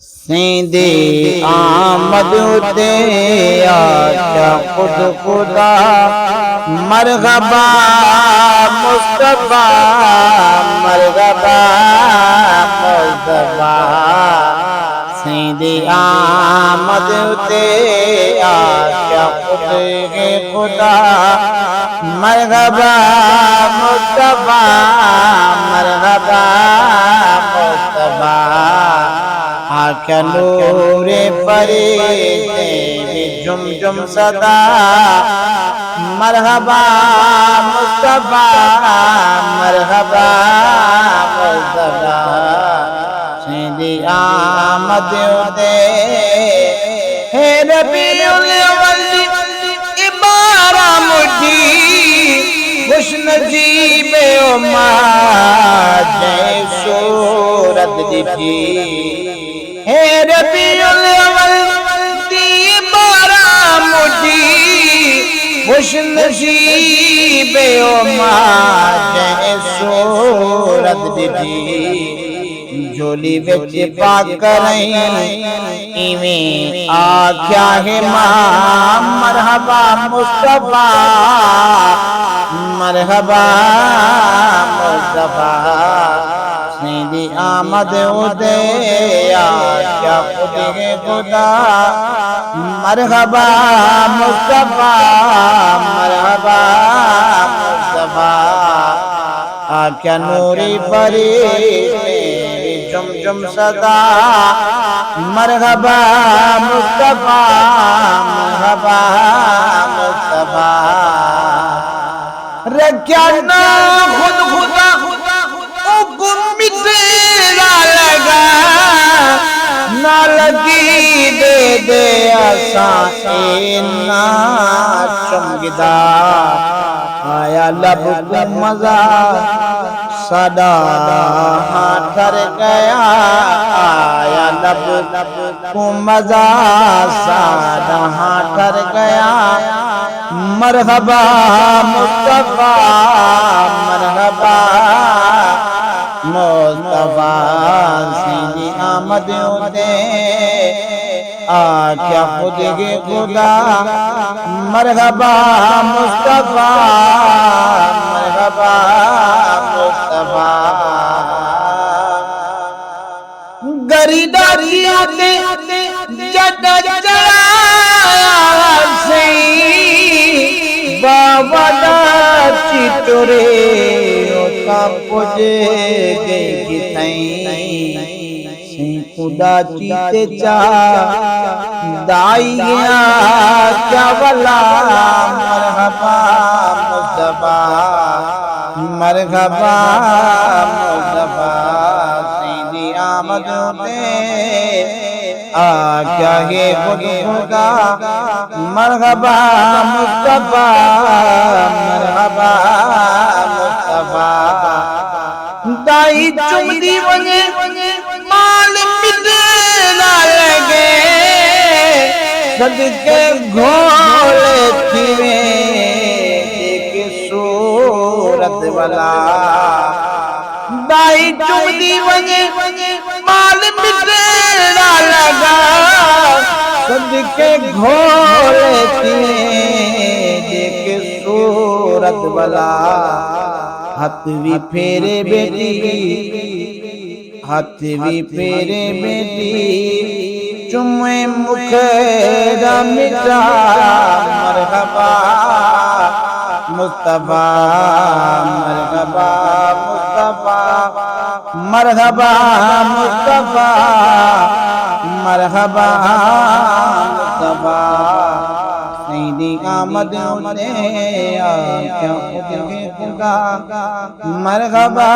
سیندی آمد تے آقا خود خدا مرحبا مصطفیٰ مرحبا مصطفیٰ سیندی آمد تے آقا خود خدا مرحبا مصطفیٰ مرحبا مصطفیٰ آقا نور فرشتے بھی جم جم صدا مرحبا مصطفیٰ مرحبا مصطفیٰ سیندی آمد تے ہے ربیع الاول عبارہ مجھی خوش نصیب امت جے صورت دکھی ہے ربیع الاول دی بارہ مجھی خوش نصیب امت جے صورت دکھی جولی وچ پا کریں ایویں آکھیا ہے ماں مرحبا مصطفیٰ مرحبا مصطفیٰ سیندی آمد تے آقا خود خدا مرحبا مصطفیٰ مرحبا مصطفیٰ آقا نوری فرشتے جم جم صدا مرحبا مصطفیٰ مرحبا مصطفیٰ رکھیا نا خود خدا حکم تیرا لگا نہ لگی دے آسان اینا چمگدا آیا لب کو مزہ صدا ہاں ٹر گیا آیا لب کو مزہ صدا ہاں ٹر گیا مرحبا مصطفیٰ مرحبا مصطفیٰ سیندی آمد تے آقا خود خدا مرحبا مصطفیٰ مرحبا مصطفیٰ گریدہ کیاتے جد چڑھایا سی باوڑا چٹورے اوکا پجے گئی کتائیں سی خدا چیتے چاہ دائی گیا کیا والا مرحبا مصطفیٰ مرحبا مصطفیٰ سیندی آمد تے آقا ہے خود خدا مرحبا مصطفیٰ مرحبا مصطفیٰ دائی چمدی ونجے مال مٹنا لگے صدقے گھولے تھیویں ایک صورت والا دائی چمدی ونجے مال مٹنا لگا صدقے گھولے تھیویں ایک صورت والا ہاتھ بھی پھیرے بیٹی ہاتھ بھی پھیرے بیٹی چمے مکھڑا مٹا مرحبا مصطفیٰ مرحبا مصطفیٰ مرحبا مصطفیٰ مرحبا مصطفیٰ سیندی آمد تے آقا خود خدا مرحبا